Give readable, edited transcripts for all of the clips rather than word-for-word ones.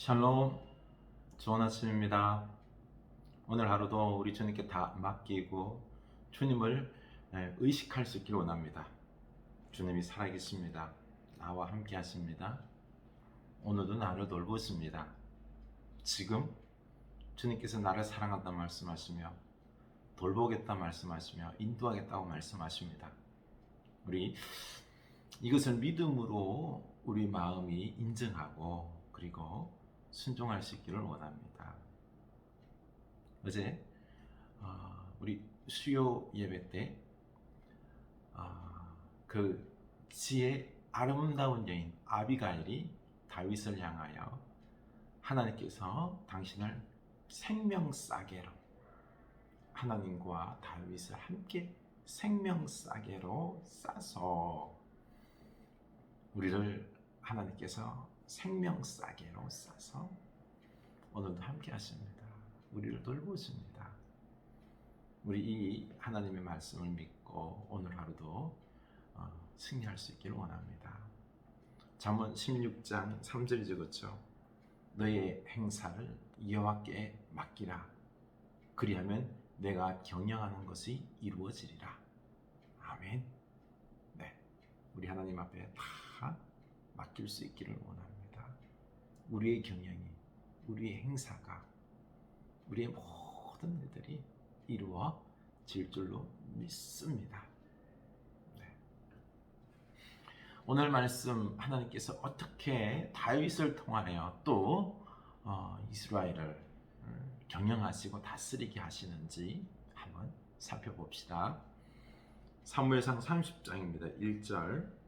샬롬, 좋은 아침입니다. 오늘 하루도 우리 주님께 다 맡기고 주님을 의식할 수 있기를 원합니다. 주님이 살아계십니다. 나와 함께 하십니다. 오늘도 나를 돌보십니다. 지금 주님께서 나를 사랑한다 말씀하시며 돌보겠다 말씀하시며 인도하겠다고 말씀하십니다. 우리 이것을 믿음으로 우리 마음이 인정하고 그리고 순종할 수 있기를 원합니다. 어제 우리 수요 예배 때 그 지혜 아름다운 여인 아비가일이 다윗을 향하여 하나님께서 당신을 생명싸개로 하나님과 다윗을 함께 생명싸개로 싸서 우리를 하나님께서 생명싸개로 싸서 오늘도 함께 하십니다. 우리를 돌보십니다. 우리 이 하나님의 말씀을 믿고 오늘 하루도 승리할 수 있기를 원합니다. 잠언 16장 3절이 적었죠. 너의 행사를 여호와께 맡기라. 그리하면 내가 경영하는 것이 이루어지리라. 아멘. 네, 우리 하나님 앞에 다 맡길 수 있기를 원합니다. 우리의 경영이, 우리의 행사가, 우리의 모든 일들이 이루어질 줄로 믿습니다. 네. 오늘 말씀 하나님께서 어떻게 다윗을 통하여 또 이스라엘을 경영하시고 다스리게 하시는지 한번 살펴봅시다. 사무엘상 30장입니다. 1절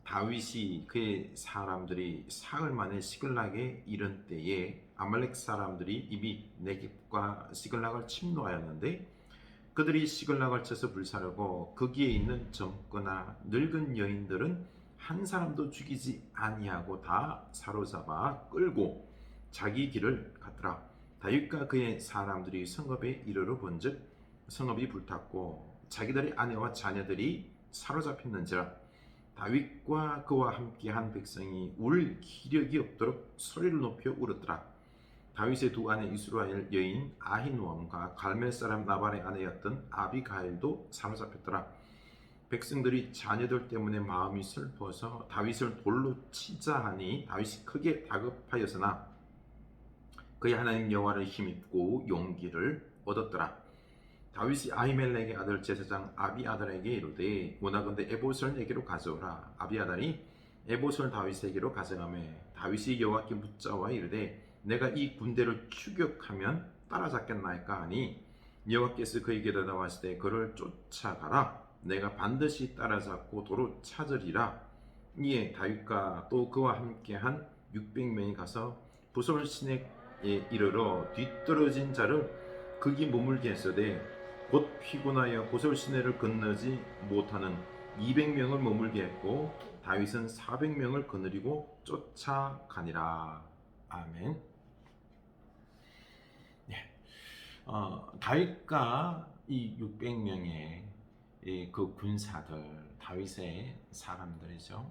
다윗이 그의 사람들이 사흘 만에 시글락에 이른 때에 아말렉 사람들이 이미 네겝과 시글락을 침노하였는데 그들이 시글락을 쳐서 불사르고 거기에 있는 젊거나 늙은 여인들은 한 사람도 죽이지 아니하고 다 사로잡아 끌고 자기 길을 갔더라. 다윗과 그의 사람들이 성읍에 이르러 본즉 성읍이 불탔고 자기들의 아내와 자녀들이 사로잡혔는지라. 다윗과 그와 함께한 백성이 울 기력이 없도록 소리를 높여 울었더라. 다윗의 두 아내 이스라엘 여인 아히노암과 갈멜 사람 나발의 아내였던 아비가일도 사로잡혔더라. 백성들이 자녀들 때문에 마음이 슬퍼서 다윗을 돌로 치자 하니 다윗이 크게 다급하였으나 그의 하나님 여호와를 힘입고 용기를 얻었더라. 다윗이 아히멜렉의 아들 제사장 아비아달에게 이르되 원하건대 에봇을 내게로 가져오라. 아비아달이 에봇을 다윗에게로 가져가매 다윗이 여호와께 묻자와 이르되 내가 이 군대를 추격하면 따라잡겠나이까 하니 여호와께서 그에게 대답하시되 그를 쫓아가라. 내가 반드시 따라잡고 도로 찾으리라. 이에 다윗과 또 그와 함께한 600명이 가서 부솔 시내에 이르러 뒤떨어진 자를 거기 머물게 했으되 곧 피곤하여 보솔 시내를 건너지 못하는 200명을 머물게 했고 다윗은 400명을 거느리고 쫓아가니라. 아멘. 네. 다윗과 이 600명의 그 군사들, 다윗의 사람들이죠.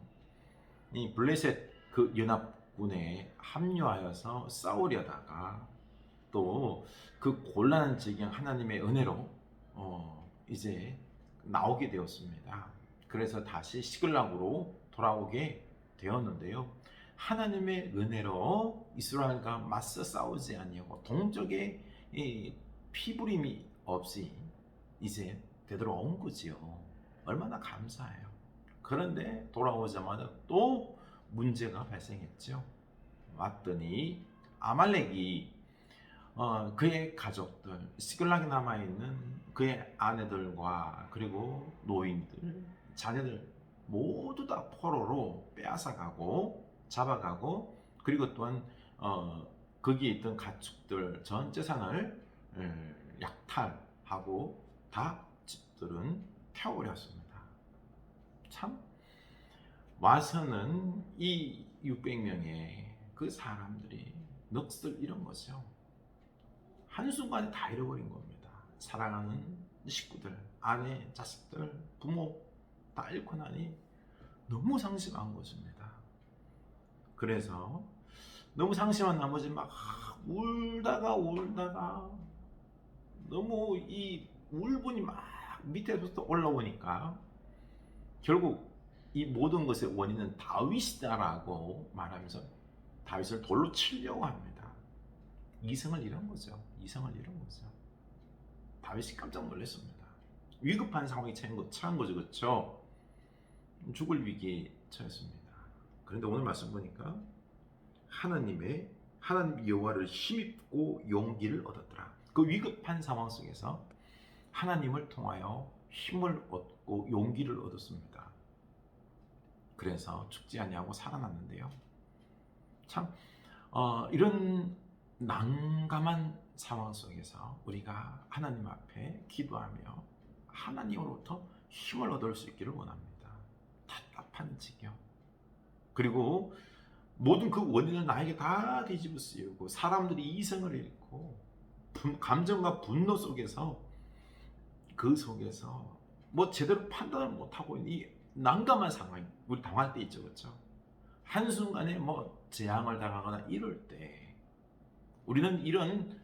이 블레셋 그 연합군에 합류하여서 싸우려다가 또 그 곤란한 지경 하나님의 은혜로 이제 나오게 되었습니다. 그래서 다시 시글락으로 돌아오게 되었는데요. 하나님의 은혜로 이스라엘과 맞서 싸우지 아니하고 동족의 피부림이 없이 이제 되돌아온 거지요. 얼마나 감사해요. 그런데 돌아오자마자 또 문제가 발생했죠. 왔더니 아말렉이 그의 가족들, 시글락에 남아있는 그의 아내들과 그리고 노인들, 자녀들 모두 다 포로로 빼앗아가고 잡아가고 그리고 또한 거기에 있던 가축들 전 재산을 약탈하고 다 집들은 태워버렸습니다. 참 와서는 이 600명의 그 사람들이 넋을 잃은 거죠. 한순간에 다 잃어버린 겁니다. 사랑하는 식구들, 아내, 자식들, 부모 다 잃고 나니 너무 상심한 것입니다. 그래서 너무 상심한 나머지 막 울다가 너무 이 울분이 막 밑에부터 올라오니까 결국 이 모든 것의 원인은 다윗이다라고 말하면서 다윗을 돌로 치려고 합니다. 이성을 잃은 거죠. 이성을 잃은 거죠. 다윗이 깜짝 놀랐습니다. 위급한 상황에 처한 거죠. 그렇죠? 죽을 위기에 처했습니다. 그런데 오늘 말씀 보니까 하나님 여호와를 힘입고 용기를 얻었더라. 그 위급한 상황 속에서 하나님을 통하여 힘을 얻고 용기를 얻었습니다. 그래서 죽지 아니하고 살아났는데요. 참 이런 난감한 상황 속에서 우리가 하나님 앞에 기도하며 하나님으로부터 힘을 얻을 수 있기를 원합니다. 답답한 지경, 그리고 모든 그 원인을 나에게 다 뒤집어 씌우고 사람들이 이성을 잃고 감정과 분노 속에서 그 속에서 뭐 제대로 판단을 못하고 있는 이 난감한 상황, 우리 당할 때 있죠. 그렇죠? 한순간에 뭐 재앙을 당하거나 이럴 때 우리는 이런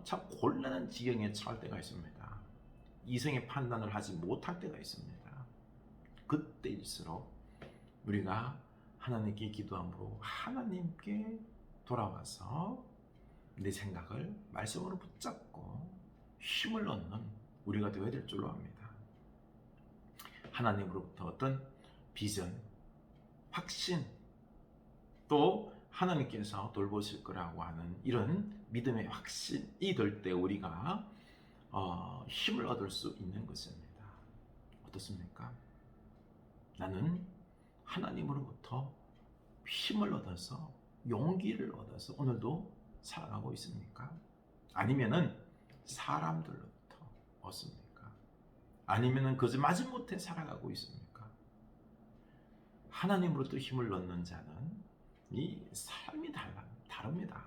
참 곤란한 지경에 처할 때가 있습니다. 이성의 판단을 하지 못할 때가 있습니다. 그때일수록 우리가 하나님께 기도함으로 하나님께 돌아와서 내 생각을 말씀으로 붙잡고 힘을 얻는 우리가 되어야 될 줄로 압니다. 하나님으로부터 어떤 비전, 확신, 또 하나님께서 돌보실 거라고 하는 이런 믿음의 확신이 될 때 우리가 힘을 얻을 수 있는 것입니다. 어떻습니까? 나는 하나님으로부터 힘을 얻어서 용기를 얻어서 오늘도 살아가고 있습니까? 아니면은 사람들로부터 얻습니까? 아니면은 그저 마지못해 살아가고 있습니까? 하나님으로부터 힘을 얻는 자는 이 삶이 다릅니다.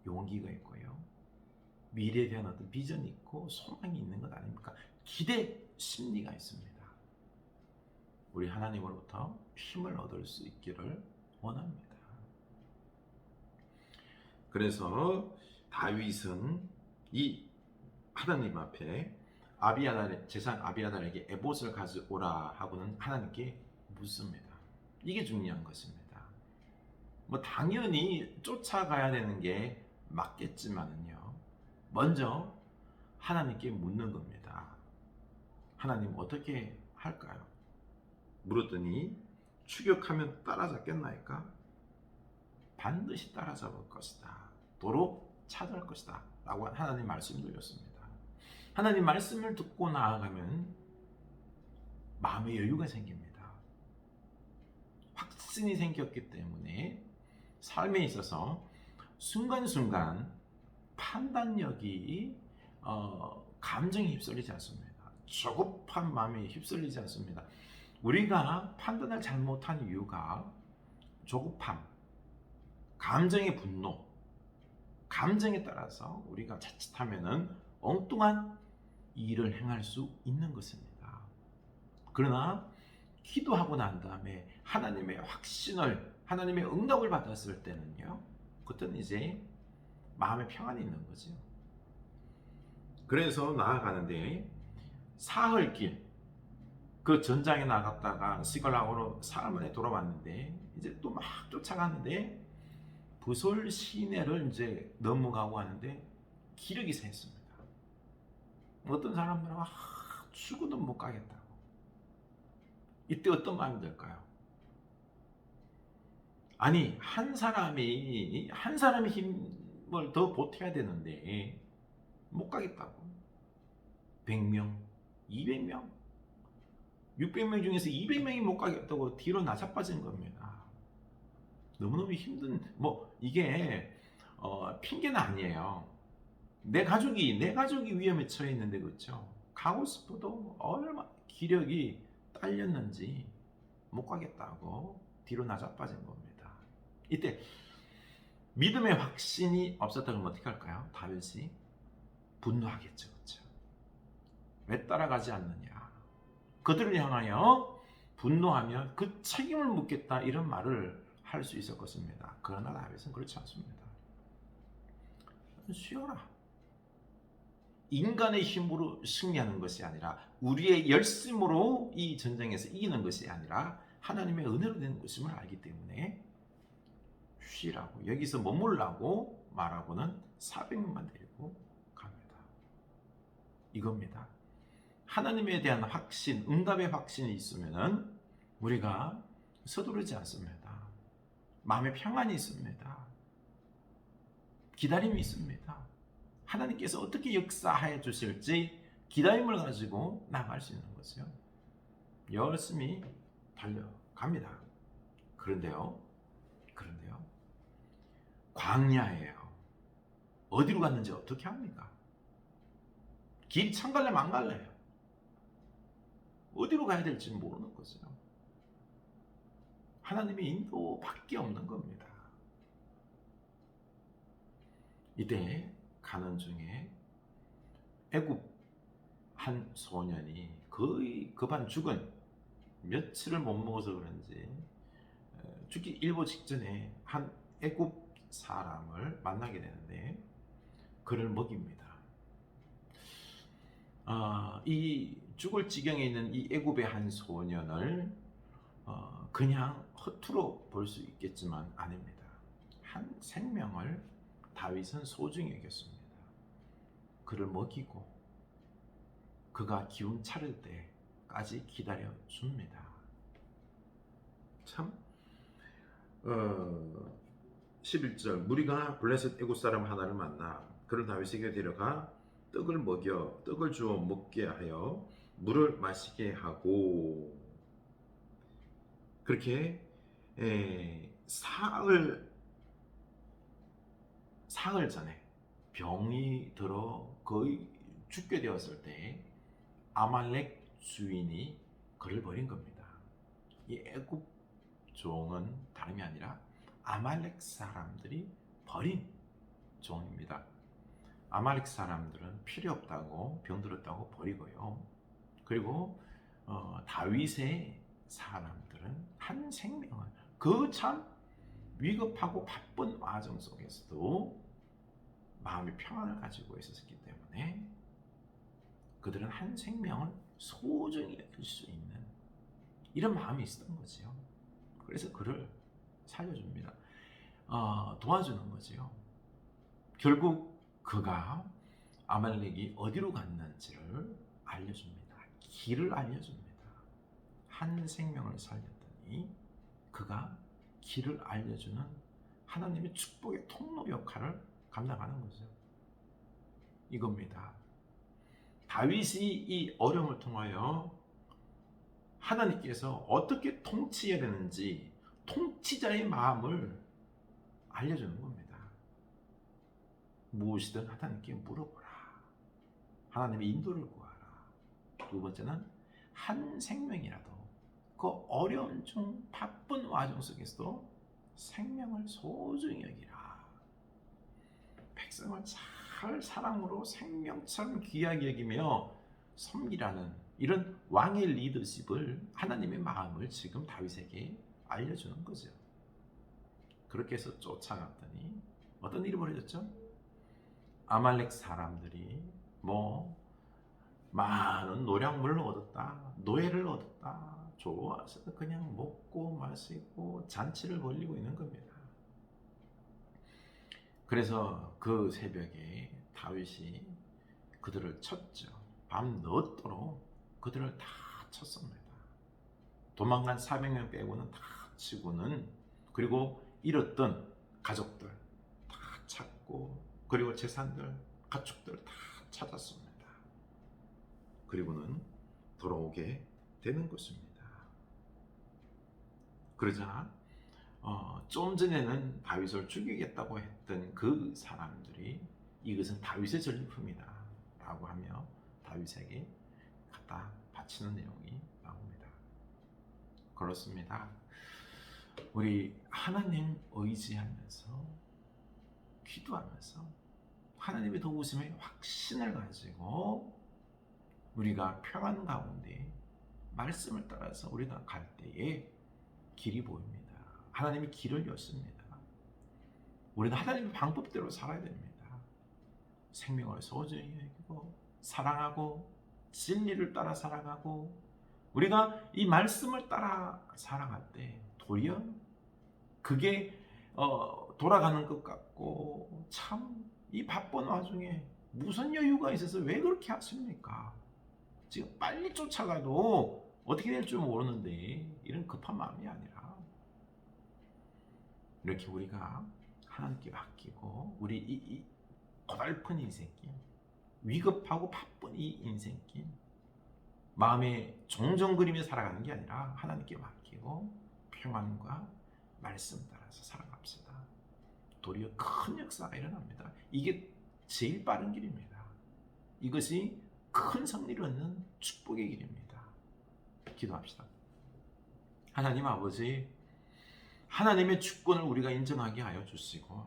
용기가 있고요. 미래에 대한 어떤 비전이 있고 소망이 있는 것 아닙니까? 기대 심리가 있습니다. 우리 하나님으로부터 힘을 얻을 수 있기를 원합니다. 그래서 다윗은 이 하나님 앞에 제사장 아비아달에게 에봇을 가져오라 하고는 하나님께 묻습니다. 이게 중요한 것입니다. 뭐 당연히 쫓아가야 되는 게 맞겠지만은요, 먼저 하나님께 묻는 겁니다. 하나님 어떻게 할까요? 물었더니 추격하면 따라잡겠나이까? 반드시 따라잡을 것이다. 도로 찾아올 것이다. 라고 하나님 말씀을 드렸습니다. 하나님 말씀을 듣고 나아가면 마음의 여유가 생깁니다. 확신이 생겼기 때문에 삶에 있어서 순간순간 판단력이 감정에 휩쓸리지 않습니다. 조급한 마음에 휩쓸리지 않습니다. 우리가 판단을 잘못한 이유가 조급함, 감정의 분노, 감정에 따라서 우리가 자칫하면은 엉뚱한 일을 행할 수 있는 것입니다. 그러나 기도하고 난 다음에 하나님의 확신을, 하나님의 응답을 받았을 때는요, 그때는 이제 마음의 평안이 있는 거죠. 그래서 나아가는데 사흘길, 그 전장에 나갔다가 시글락으로 사흘 만에 돌아왔는데 이제 또 막 쫓아가는데 부솔 시내를 이제 넘어가고 하는데 기력이 샜습니다. 어떤 사람들은 죽어도 못 가겠다고. 이때 어떤 마음이 들까요? 아니, 한 사람이 힘을 더 보태야 되는데 못 가겠다고. 100명, 200명, 600명 중에서 200명이 못 가겠다고 뒤로 나자빠진 겁니다. 너무너무 힘든, 이게 핑계는 아니에요. 내 가족이 위험에 처해 있는데, 그렇죠? 가고 싶어도 얼마나 기력이 딸렸는지 못 가겠다고 뒤로 나자빠진 겁니다. 이때 믿음의 확신이 없었다 그러면 어떻게 할까요? 다윗이 분노하겠죠. 그렇죠? 왜 따라가지 않느냐? 그들을 향하여 분노하며 그 책임을 묻겠다, 이런 말을 할 수 있을 것입니다. 그러나 다윗은 그렇지 않습니다. 쉬어라. 인간의 힘으로 승리하는 것이 아니라 우리의 열심으로 이 전쟁에서 이기는 것이 아니라 하나님의 은혜로 되는 것임을 알기 때문에 쉬라고, 여기서 머물라고 말하고는 400명만 데리고 갑니다. 이겁니다. 하나님에 대한 확신, 응답의 확신이 있으면은 우리가 서두르지 않습니다. 마음의 평안이 있습니다. 기다림이 있습니다. 하나님께서 어떻게 역사해 주실지 기다림을 가지고 나갈 수 있는 거죠. 열심히 달려갑니다. 그런데요, 광야예요. 어디로 갔는지 어떻게 합니까? 길이 참 갈래 만 갈래요. 어디로 가야 될지 모르는 거죠. 하나님의 인도밖에 없는 겁니다. 이때 가는 중에 애굽 한 소년이 거의 급한 죽은, 며칠을 못 먹어서 그런지 죽기 일보 직전에 한 애굽 사람을 만나게 되는데 그를 먹입니다. 이 죽을 지경에 있는 이 애굽의 한 소년을 그냥 허투루 볼 수 있겠지만 아닙니다. 한 생명을 다윗은 소중히 여겼습니다. 그를 먹이고 그가 기운 차릴 때까지 기다려 줍니다. 참 11절 무리가 블레셋 애굽 사람 하나를 만나 그를 다윗에게 데려가 떡을 주어 먹게 하여 물을 마시게 하고, 그렇게 사흘 전에 병이 들어 거의 죽게 되었을 때 아말렉 주인이 그를 버린 겁니다. 이 애굽 종은 다름이 아니라 아말렉 사람들이 버린 종입니다. 아말렉 사람들은 필요 없다고 병들었다고 버리고요. 그리고 다윗의 사람들은 한 생명을, 그 참 위급하고 바쁜 와정 속에서도 마음의 평안을 가지고 있었기 때문에 그들은 한 생명을 소중히 여길 수 있는 이런 마음이 있었던 거죠. 그래서 그를 살려줍니다. 도와주는 거죠. 결국 그가 아말렉이 어디로 갔는지를 알려줍니다. 길을 알려줍니다. 한 생명을 살렸더니 그가 길을 알려주는 하나님의 축복의 통로 역할을 감당하는 거죠. 이겁니다. 다윗이 이 어려움을 통하여 하나님께서 어떻게 통치해야 되는지 통치자의 마음을 알려주는 겁니다. 무엇이든 하나님께 물어보라. 하나님의 인도를 구하라. 두 번째는 한 생명이라도 그 어려운 중 바쁜 와중 속에서도 생명을 소중히 여기라. 백성을 잘 사랑으로 생명처럼 귀하게 여기며 섬기라는 이런 왕의 리더십을, 하나님의 마음을 지금 다윗에게 알려주는 거죠. 그렇게 해서 쫓아갔더니 어떤 일이 벌어졌죠? 아말렉 사람들이 많은 노량물을 얻었다, 노예를 얻었다, 좋아서 그냥 먹고 마시고 잔치를 벌이고 있는 겁니다. 그래서 그 새벽에 다윗이 그들을 쳤죠. 밤 늦도록 그들을 다 쳤습니다. 도망간 400명 빼고는 다 치고는, 그리고 잃었던 가족들 다 찾고, 그리고 재산들, 가축들 다 찾았습니다. 그리고는 돌아오게 되는 것입니다. 그러자 좀 전에는 다윗을 죽이겠다고 했던 그 사람들이 이것은 다윗의 전리품이다 라고 하며 다윗에게 갖다 바치는 내용이 나옵니다. 그렇습니다. 우리 하나님 의지하면서 기도하면서 하나님의 도우심의 확신을 가지고 우리가 평안 가운데 말씀을 따라서 우리가 갈 때에 길이 보입니다. 하나님이 길을 여십니다. 우리는 하나님의 방법대로 살아야 됩니다. 생명을 소중히 여기고 사랑하고 진리를 따라 살아가고, 우리가 이 말씀을 따라 살아갈 때 도리어 그게 돌아가는 것 같고, 참 이 바쁜 와중에 무슨 여유가 있어서 왜 그렇게 하십니까? 지금 빨리 쫓아가도 어떻게 될 줄 모르는데, 이런 급한 마음이 아니라 이렇게 우리가 하나님께 맡기고, 우리 이 고달픈 인생길, 위급하고 바쁜 이 인생길, 마음에 종정그리며 살아가는 게 아니라 하나님께 맡기고 평안과 말씀 따라서 살아갑시다. 도리어 큰 역사가 일어납니다. 이게 제일 빠른 길입니다. 이것이 큰 승리를 얻는 축복의 길입니다. 기도합시다. 하나님 아버지, 하나님의 주권을 우리가 인정하게 하여 주시고,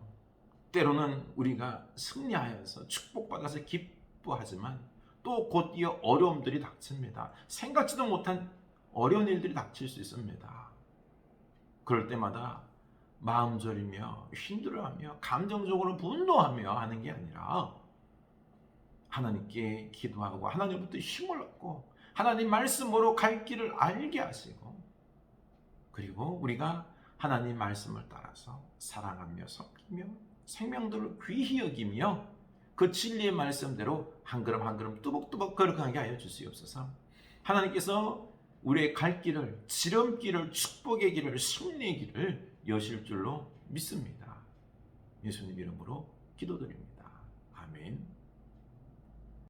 때로는 우리가 승리하여서 축복받아서 기뻐하지만 또 곧이어 어려움들이 닥칩니다. 생각지도 못한 어려운 일들이 닥칠 수 있습니다. 그럴 때마다 마음 졸이며 힘들어하며 감정적으로 분노하며 하는 게 아니라 하나님께 기도하고 하나님부터 힘을 얻고 하나님 말씀으로 갈 길을 알게 하시고, 그리고 우리가 하나님 말씀을 따라서 사랑하며 섬기며 생명들을 귀히 여기며 그 진리의 말씀대로 한 걸음 한 걸음 뚜벅뚜벅 걸어가게 하여 주시옵소서. 하나님께서 우리의 갈 길을, 지름길을, 축복의 길을, 승리의 길을 여실 줄로 믿습니다. 예수님 이름으로 기도드립니다.